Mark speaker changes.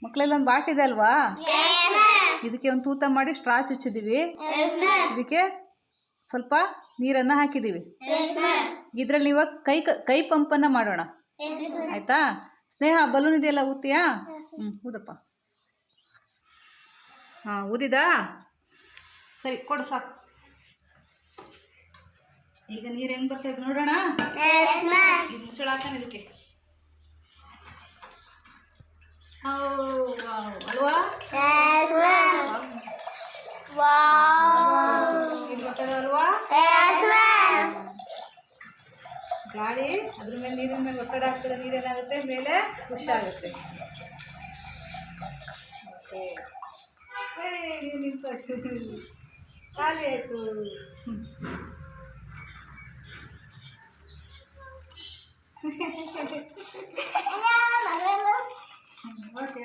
Speaker 1: ಮಕ್ಕಳೆಲ್ಲ ಒಂದು ಬಾಟ್ಲಿ ಇದೆ ಅಲ್ವಾ? ಇದಕ್ಕೆ ಒಂದು ತೂತ ಮಾಡಿ ಸ್ಟ್ರಾ ಚುಚ್ಚಿದ್ದೀವಿ. ಇದಕ್ಕೆ ಸ್ವಲ್ಪ ನೀರನ್ನು ಹಾಕಿದ್ದೀವಿ. ಇದರಲ್ಲಿ ಇವಾಗ ಕೈ ಪಂಪನ್ನು ಮಾಡೋಣ, ಆಯಿತಾ? ಸ್ನೇಹ, ಬಲೂನ್ ಇದೆಯಲ್ಲ, ಊದ್ತೀಯಾ? ಊದಪ್ಪ. ಹಾಂ, ಊದಿದಾ? ಸರಿ, ಕೊಡು ಸಾಕು. ಈಗ ನೀರು ಹೆಂಗೆ ಬರ್ತದೆ ನೋಡೋಣ. ಇದು ಮುಚ್ಚಳ ಹಾಕೋಣ ಇದಕ್ಕೆ. ಅಲ್ವಾ? ಅಲ್ವಾ? ಗಾಳಿ ಅದ್ರ ಮೇಲೆ ನೀರಿನ ಮೇಲೆ ಒತ್ತಡ ಹಾಕಿದ್ರೆ ನೀರೇನಾಗುತ್ತೆ, ಮೇಲೆ ಖುಷಿ ಆಗುತ್ತೆ. ಓಕೆ, ನೀರು ನಿಂತು ಖಾಲಿ ಆಯಿತು. ಓಕೆ.